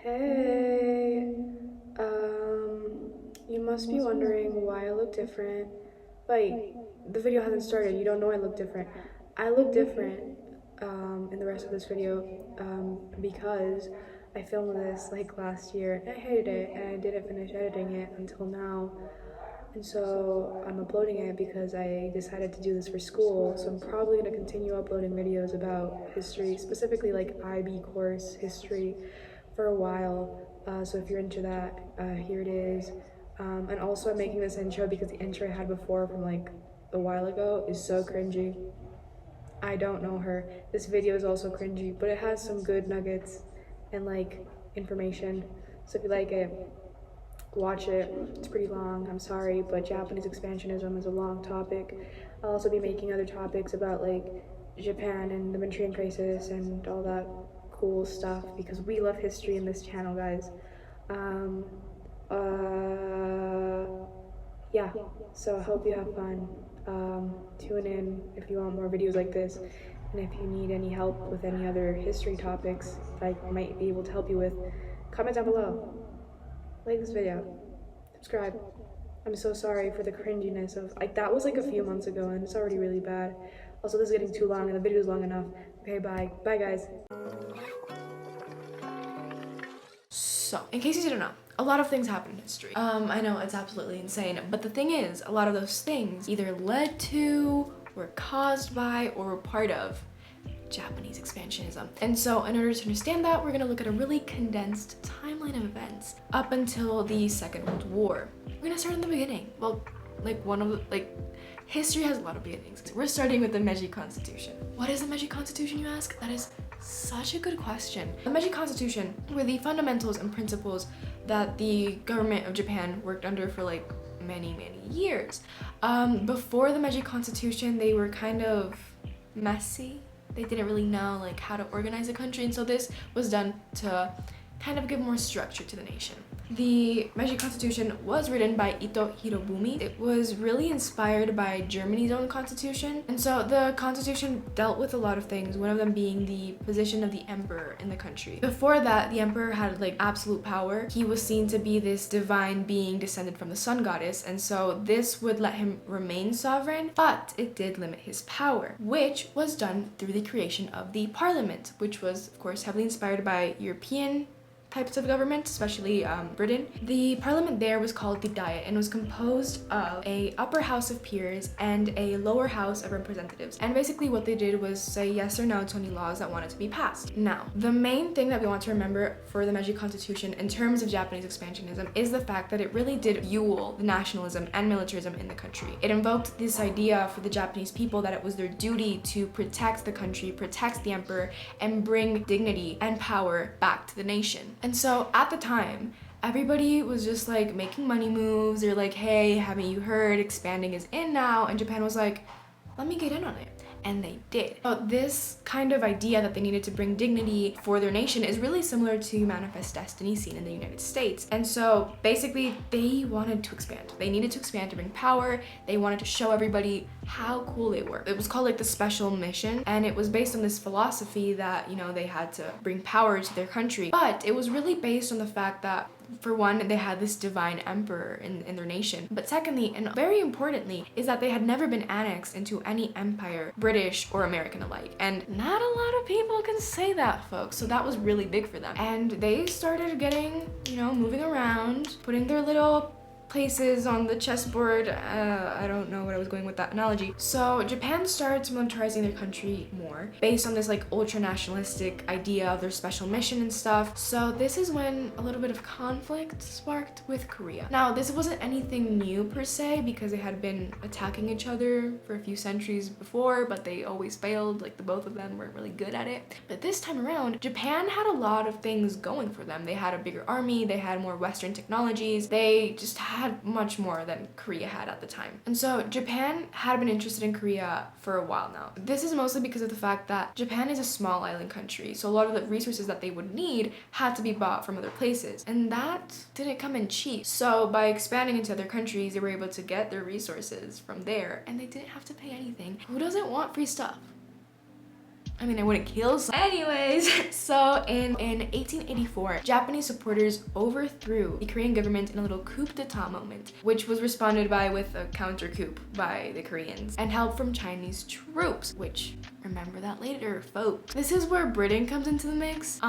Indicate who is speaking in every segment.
Speaker 1: Hey, you must be wondering why I look different. Like, the video hasn't started, you don't know I look different. I look different, in the rest of this video, because I filmed this, like, last year, and I hated it, and I didn't finish editing it until now. And so I'm uploading it because I decided to do this for school, so I'm probably going to continue uploading videos about history, specifically like IB course history, for a while. So if you're into that, here it is. And also I'm making this intro because the intro I had before from like a while ago is so cringy. I don't know her. This video is also cringy, but it has some good nuggets and like information. So if you like it, watch it. It's pretty long, I'm sorry, but Japanese expansionism is a long topic. I'll also be making other topics about like Japan and the Manchurian crisis and all that cool stuff because we love history in this channel, guys. Um, uh, yeah, so I hope you have fun. Tune in if you want more videos like this, and if you need any help with any other history topics that I might be able to help you with, comment down below. Like this video, subscribe. I'm so sorry for the cringiness of, like, that was like a few months ago and it's already really bad. Also, this is getting too long and the video is long enough. Okay, bye. Bye, guys.
Speaker 2: So, in case you didn't know, a lot of things happen in history. I know it's absolutely insane, but the thing is, a lot of those things either led to, were caused by, or were part of Japanese expansionism. And so in order to understand that, we're gonna look at a really condensed timeline of events up until the Second World War. We're gonna start in the beginning. Well, history has a lot of beginnings. We're starting with the Meiji Constitution. What is the Meiji Constitution, you ask? That is such a good question. The Meiji Constitution were the fundamentals and principles that the government of Japan worked under for like many years. Before the Meiji Constitution, they were kind of messy. They didn't really know like how to organize a country, and so this was done to kind of give more structure to the nation. The Meiji Constitution was written by Ito Hirobumi. It was really inspired by Germany's own constitution, and so the constitution dealt with a lot of things, one of them being the position of the emperor in the country. Before that, the emperor had like absolute power. He was seen to be this divine being descended from the sun goddess, and so this would let him remain sovereign, but it did limit his power, which was done through the creation of the parliament, which was of course heavily inspired by European types of government, especially Britain. The parliament there was called the Diet and was composed of a upper house of peers and a lower house of representatives. And basically what they did was say yes or no to any laws that wanted to be passed. Now, the main thing that we want to remember for the Meiji Constitution in terms of Japanese expansionism is the fact that it really did fuel the nationalism and militarism in the country. It invoked this idea for the Japanese people that it was their duty to protect the country, protect the emperor, and bring dignity and power back to the nation. And so at the time, everybody was just like making money moves. They're like, hey, haven't you heard expanding is in now? And Japan was like, let me get in on it. And they did. So this kind of idea that they needed to bring dignity for their nation is really similar to Manifest Destiny seen in the United States. And so basically they wanted to expand. They needed to expand to bring power. They wanted to show everybody how cool they were. It was called like the Special Mission, and it was based on this philosophy that, you know, they had to bring power to their country. But it was really based on the fact that, for one, they had this divine emperor in their nation. But secondly, and very importantly, is that they had never been annexed into any empire, British or American alike. And not a lot of people can say that, folks. So that was really big for them. And they started getting, you know, moving around, putting their little places on the chessboard. I don't know what I was going with that analogy. So Japan starts militarizing their country more based on this like ultra nationalistic idea of their special mission and stuff. So this is when a little bit of conflict sparked with Korea. Now, this wasn't anything new per se because they had been attacking each other for a few centuries before, but they always failed. Like the both of them weren't really good at it. But this time around, Japan had a lot of things going for them. They had a bigger army, they had more Western technologies, they just had much more than Korea had at the time. And so Japan had been interested in Korea for a while now. This is mostly because of the fact that Japan is a small island country, so a lot of the resources that they would need had to be bought from other places, and that didn't come in cheap. So by expanding into other countries, they were able to get their resources from there, and they didn't have to pay anything. Who doesn't want free stuff? I mean, I wouldn't kill some. Anyways, so in 1884, Japanese supporters overthrew the Korean government in a little coup d'etat moment, which was responded by with a counter coup by the Koreans and help from Chinese troops, which, remember that later, folks. This is where Britain comes into the mix.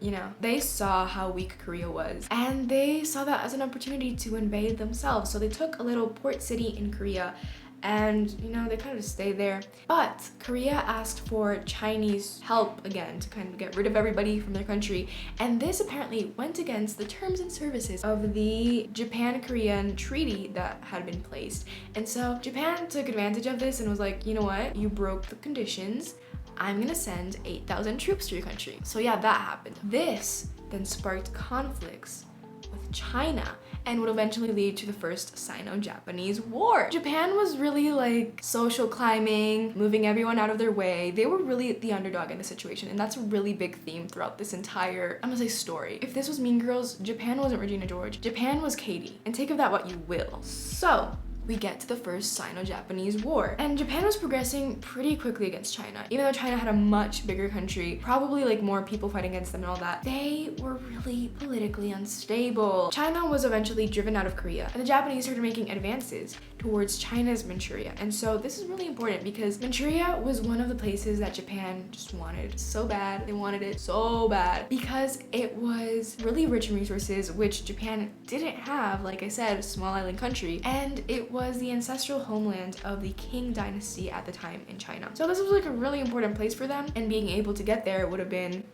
Speaker 2: You know, they saw how weak Korea was, and they saw that as an opportunity to invade themselves. So they took a little port city in Korea, and you know, they kind of stayed there. But Korea asked for Chinese help again to kind of get rid of everybody from their country, and this apparently went against the terms and services of the Japan-Korean treaty that had been placed. And so Japan took advantage of this and was like, you know what, you broke the conditions, I'm gonna send 8,000 troops to your country. So yeah, that happened. This then sparked conflicts with China and would eventually lead to the first Sino-Japanese War. Japan was really like social climbing, moving everyone out of their way. They were really the underdog in the situation, and that's a really big theme throughout this entire, I'm gonna say, story. If this was Mean Girls, Japan wasn't Regina George. Japan was Katie, and take of that what you will. So we get to the first Sino-Japanese War. And Japan was progressing pretty quickly against China. Even though China had a much bigger country, probably like more people fighting against them and all that, they were really politically unstable. China was eventually driven out of Korea, and the Japanese started making advances towards China's Manchuria. And so this is really important because Manchuria was one of the places that Japan just wanted so bad. They wanted it so bad because it was really rich in resources, which Japan didn't have, like I said, a small island country, and it was the ancestral homeland of the Qing dynasty at the time in China. So this was like a really important place for them, and being able to get there would have been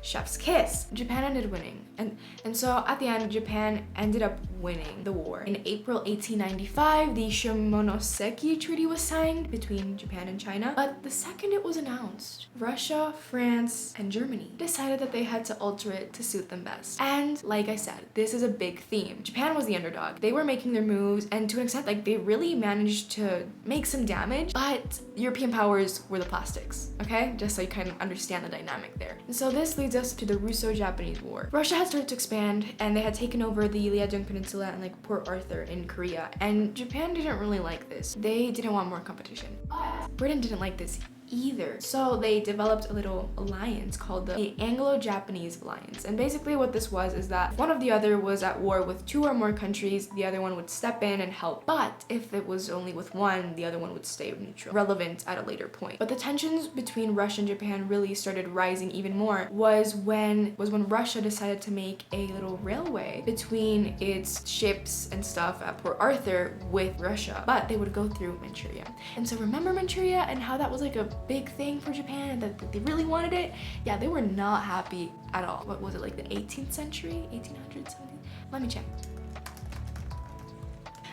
Speaker 2: chef's kiss. Japan ended winning, and so at the end, Japan ended up winning the war. In April 1895, the Shimonoseki Treaty was signed between Japan and China, but the second it was announced, Russia, France, and Germany decided that they had to alter it to suit them best. And like I said, this is a big theme. Japan was the underdog. They were making their moves, and to an extent, like, they really managed to make some damage, but European powers were the plastics, okay? Just so you kind of understand the dynamic there. And so this leads us to the Russo-Japanese War. Russia had started to expand, and they had taken over the Liaojung Peninsula and like Port Arthur in Korea, and Japan didn't really like this. They didn't want more competition. But Britain didn't like this either. So they developed a little alliance called the Anglo-Japanese Alliance. And basically what this was is that if one of the other was at war with 2 or more countries, the other one would step in and help. But if it was only with one, the other one would stay neutral, relevant at a later point. But the tensions between Russia and Japan really started rising even more was when Russia decided to make a little railway between its ships and stuff at Port Arthur with Russia, but they would go through Manchuria. And so remember Manchuria and how that was like a big thing for Japan and that they really wanted it? Yeah, they were not happy at all. What was it, like the 18th century? 1800s, something? Let me check.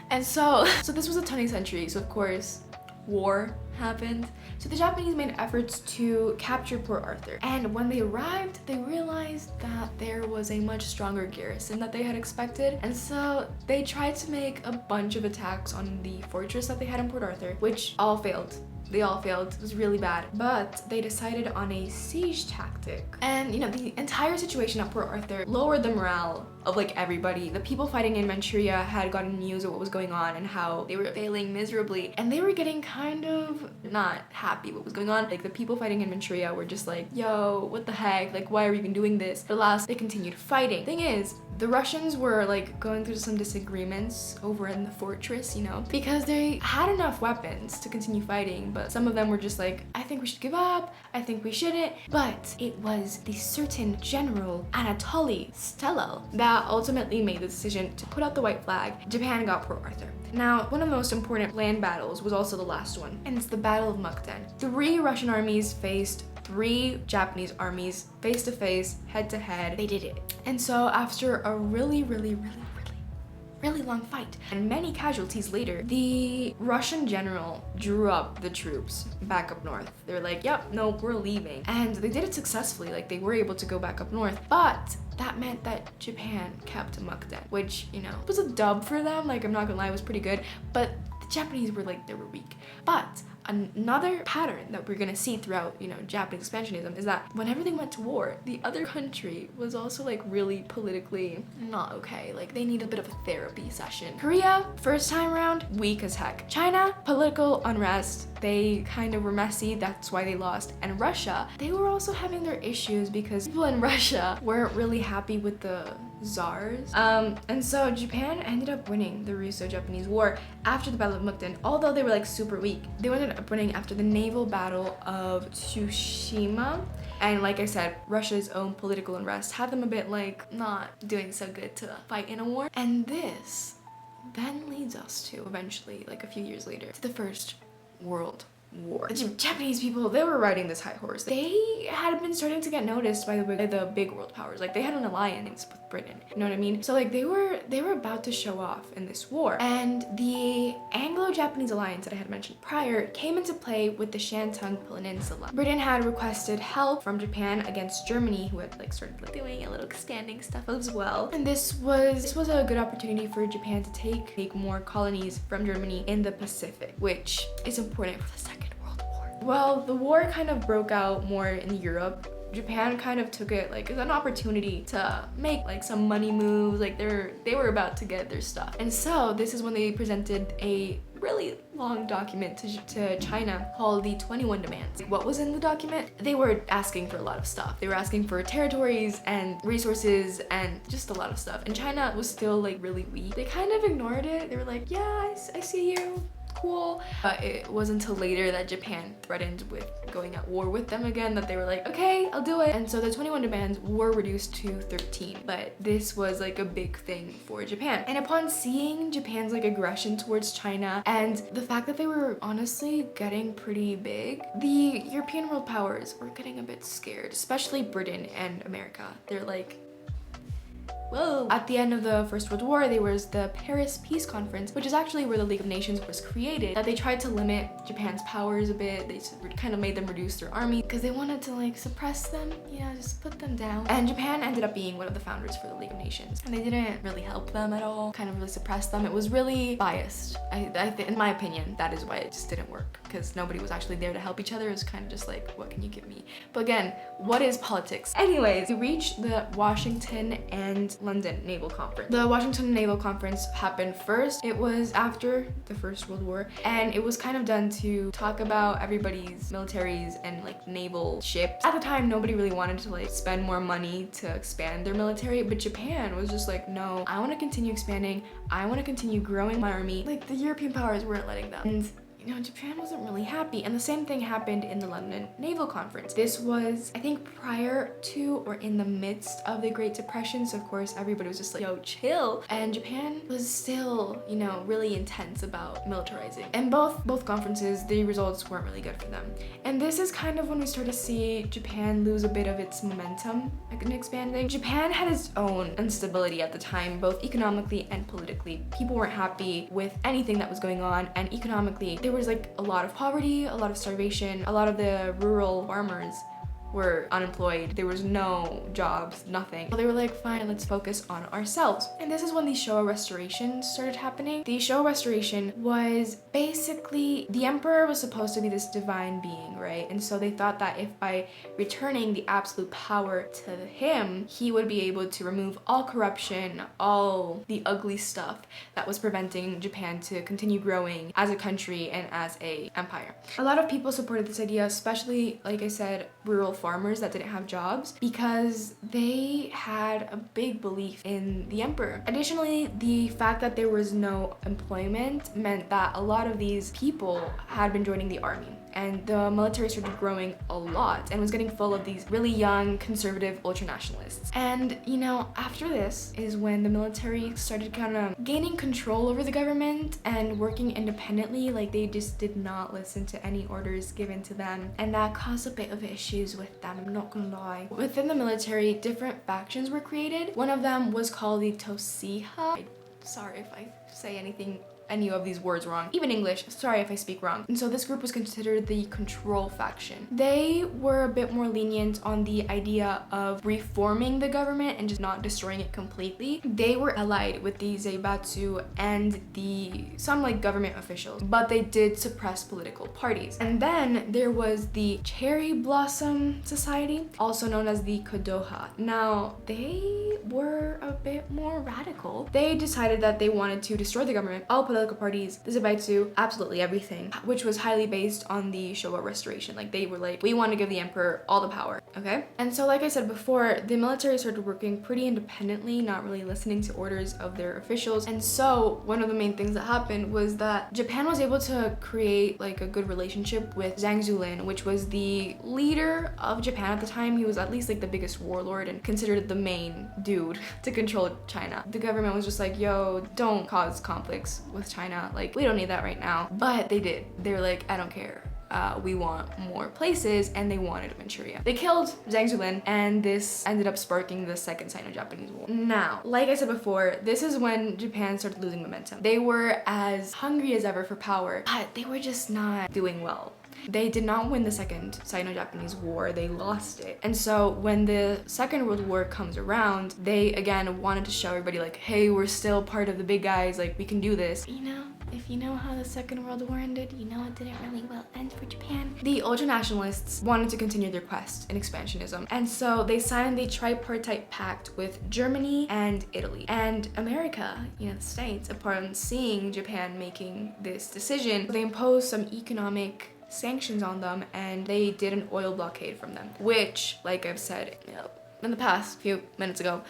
Speaker 2: And so this was the 20th century, so of course, war happened. So the Japanese made efforts to capture Port Arthur. And when they arrived, they realized that there was a much stronger garrison that they had expected. And so they tried to make a bunch of attacks on the fortress that they had in Port Arthur, which all failed. They all failed. It was really bad. But they decided on a siege tactic. And you know, the entire situation at Port Arthur lowered the morale of like everybody. The people fighting in Manchuria had gotten news of what was going on and how they were failing miserably. And they were getting kind of not happy what was going on. Like the people fighting in Manchuria were just like, yo, what the heck? Like, why are we even doing this? But alas, they continued fighting. Thing is, the Russians were like going through some disagreements over in the fortress, you know, because they had enough weapons to continue fighting, but some of them were just like, I think we should give up, I think we shouldn't. But it was the certain General Anatoly Stallo that ultimately made the decision to put out the white flag. Japan got Port Arthur. Now, one of the most important land battles was also the last one, and it's the Battle of Mukden. 3 Russian armies faced 3 Japanese armies face to face, head to head. They did it. And so after a really long fight and many casualties later, the Russian general drew up the troops back up north. They were like, yep, no, we're leaving. And they did it successfully. Like, they were able to go back up north, but that meant that Japan kept Mukden, which, you know, was a dub for them. Like, I'm not gonna lie, it was pretty good, but the Japanese were like, they were weak. But another pattern that we're gonna see throughout, you know, Japanese expansionism is that whenever they went to war, the other country was also like really politically not okay. Like they needed a bit of a therapy session. Korea, first time around, weak as heck. China, political unrest, they kind of were messy, that's why they lost. And Russia, they were also having their issues because people in Russia weren't really happy with the czars. And so Japan ended up winning the Russo-Japanese War after the Battle of Mukden, although they were like super weak. They ended up winning after the naval battle of Tsushima. And like I said, Russia's own political unrest had them a bit like not doing so good to fight in a war. And this then leads us to eventually, like a few years later, to the First World War. The Japanese people, they were riding this high horse. They had been starting to get noticed by the big world powers. Like they had an alliance with Britain, you know what I mean? So like they were about to show off in this war. And the Anglo-Japanese Alliance that I had mentioned prior came into play with the Shantung Peninsula. Britain had requested help from Japan against Germany, who had like started like doing a little expanding stuff as well. And this was a good opportunity for Japan to take more colonies from Germany in the Pacific, which is important for the Second World War. Well, the war kind of broke out more in Europe. Japan kind of took it like as an opportunity to make like some money moves, like they were about to get their stuff. And so this is when they presented a really long document to China called the 21 Demands. What was in the document? They were asking for a lot of stuff. They were asking for territories and resources and just a lot of stuff. And China was still like really weak. They kind of ignored it. They were like, yeah, I see you. Cool. It wasn't until later that Japan threatened with going at war with them again that they were like, okay, I'll do it. And so the 21 demands were reduced to 13, but this was like a big thing for Japan. And upon seeing Japan's like aggression towards China and the fact that they were honestly getting pretty big, the European world powers were getting a bit scared, especially Britain and America. They're like, whoa. At the end of the First World War, there was the Paris Peace Conference, which is actually where the League of Nations was created, that they tried to limit Japan's powers a bit. They kind of made them reduce their army because they wanted to like suppress them, you know, just put them down. And Japan ended up being one of the founders for the League of Nations. And they didn't really help them at all, kind of really suppressed them. It was really biased. I think, in my opinion, that is why it just didn't work, because nobody was actually there to help each other. It was kind of just like, what can you give me? But again, what is politics? Anyways, we reached the Washington and London Naval Conference. The Washington Naval Conference happened first. It was after the First World War, and it was kind of done to talk about everybody's militaries and like naval ships. At the time, nobody really wanted to like spend more money to expand their military, but Japan was just like, no, I want to continue expanding. I want to continue growing my army. Like the European powers weren't letting them. And you know, Japan wasn't really happy. And the same thing happened in the London Naval Conference. This was, I think, prior to or in the midst of the Great Depression. So of course, everybody was just like, yo, chill. And Japan was still, you know, really intense about militarizing. And both conferences, the results weren't really good for them. And this is kind of when we start to see Japan lose a bit of its momentum in expanding. Japan had its own instability at the time, both economically and politically. People weren't happy with anything that was going on, and economically, there was like a lot of poverty, a lot of starvation, a lot of the rural farmers were unemployed. There was no jobs, nothing. So they were like, fine, let's focus on ourselves. And this is when the Showa Restoration started happening. The Showa Restoration was basically, the emperor was supposed to be this divine being, right? And so they thought that if by returning the absolute power to him, he would be able to remove all corruption, all the ugly stuff that was preventing Japan to continue growing as a country and as a empire. A lot of people supported this idea, especially, like I said, rural farmers that didn't have jobs, because they had a big belief in the emperor. Additionally, the fact that there was no employment meant that a lot of these people had been joining the army, and the military started growing a lot and was getting full of these really young conservative ultranationalists. And you know, after this is when the military started kind of gaining control over the government and working independently. Like they just did not listen to any orders given to them, and that caused a bit of issues with them, I'm not gonna lie. Within the military, different factions were created. One of them was called the Tosija. Sorry if I say any of these words wrong, even English, sorry if I speak wrong. And so this group was considered the control faction. They were a bit more lenient on the idea of reforming the government and just not destroying it completely. They were allied with the Zaibatsu and some like government officials, but they did suppress political parties. And then there was the Cherry Blossom Society, also known as the Kodoha. Now, they were a bit more radical. They decided that they wanted to destroy the government, all political parties, the Zaibatsu, absolutely everything, which was highly based on the Showa restoration. Like, they were like, we want to give the emperor all the power, okay? And so, like I said before, the military started working pretty independently, not really listening to orders of their officials. And so, one of the main things that happened was that Japan was able to create like a good relationship with Zhang Zuolin, which was the leader of Japan at the time. He was at least like the biggest warlord and considered the main dude to control China. The government was just like, yo, don't cause conflicts with China. Like, we don't need that right now. But they did. They were like, I don't care. We want more places, and they wanted Manchuria. They killed Zhang Zuolin, and this ended up sparking the Second Sino-Japanese War. Now, like I said before, this is when Japan started losing momentum. They were as hungry as ever for power, but they were just not doing well. They did not win the Second Sino-Japanese War, they lost it. And so when the Second World War comes around, they again wanted to show everybody like, hey, we're still part of the big guys, like we can do this. You know, if you know how the Second World War ended, you know it didn't really well end for Japan. The ultranationalists wanted to continue their quest in expansionism, and so they signed the tripartite pact with Germany and Italy. And America, the States, upon seeing Japan making this decision, they imposed some economic sanctions on them, and they did an oil blockade from them, which, like I've said in the past few minutes ago,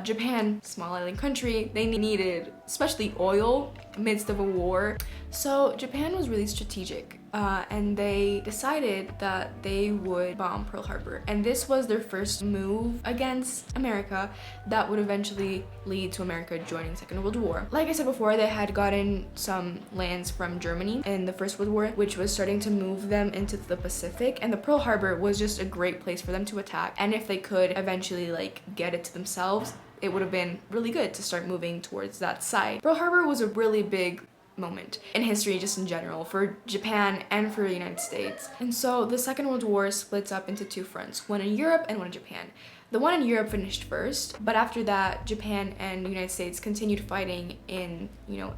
Speaker 2: Japan, small island country, they needed especially oil amidst of a war. So Japan was really strategic, and they decided that they would bomb Pearl Harbor. And this was their first move against America that would eventually lead to America joining Second World War. Like I said before, they had gotten some lands from Germany in the First World War, which was starting to move them into the Pacific, and the Pearl Harbor was just a great place for them to attack. And if they could eventually like get it to themselves, it would have been really good to start moving towards that side. Pearl Harbor was a really big moment in history just in general for Japan and for the United States. And so the Second World War splits up into two fronts, one in Europe and one in Japan. The one in Europe finished first, but after that, Japan and the United States continued fighting in,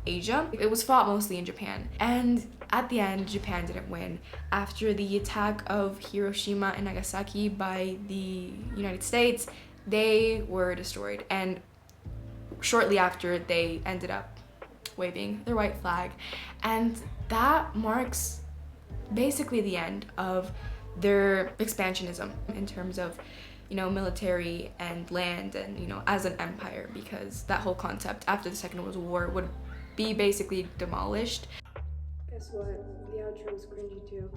Speaker 2: Asia. It was fought mostly in Japan. And at the end, Japan didn't win. After the attack of Hiroshima and Nagasaki by the United States, they were destroyed. And shortly after, they ended up waving their white flag, and that marks basically the end of their expansionism in terms of military and land and as an empire, because that whole concept after the Second World War would be basically demolished.
Speaker 1: Guess what? The outro was cringy too.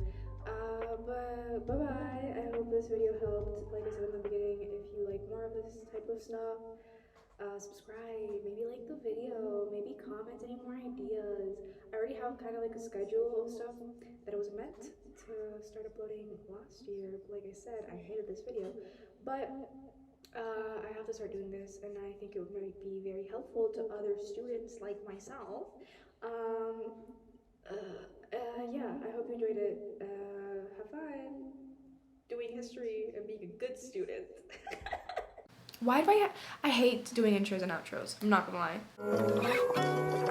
Speaker 1: But bye-bye. I hope this video helped. Like I said in the beginning, if you like more of this type of stuff, subscribe, maybe like the video, maybe comment any more ideas. I already have kind of like a schedule of stuff that I was meant to start uploading last year. Like I said, I hated this video, but I have to start doing this, and I think it might be very helpful to other students like myself. Yeah, I hope you enjoyed it. Have fun doing history and being a good student.
Speaker 2: Why do I hate doing intros and outros? I'm not gonna lie.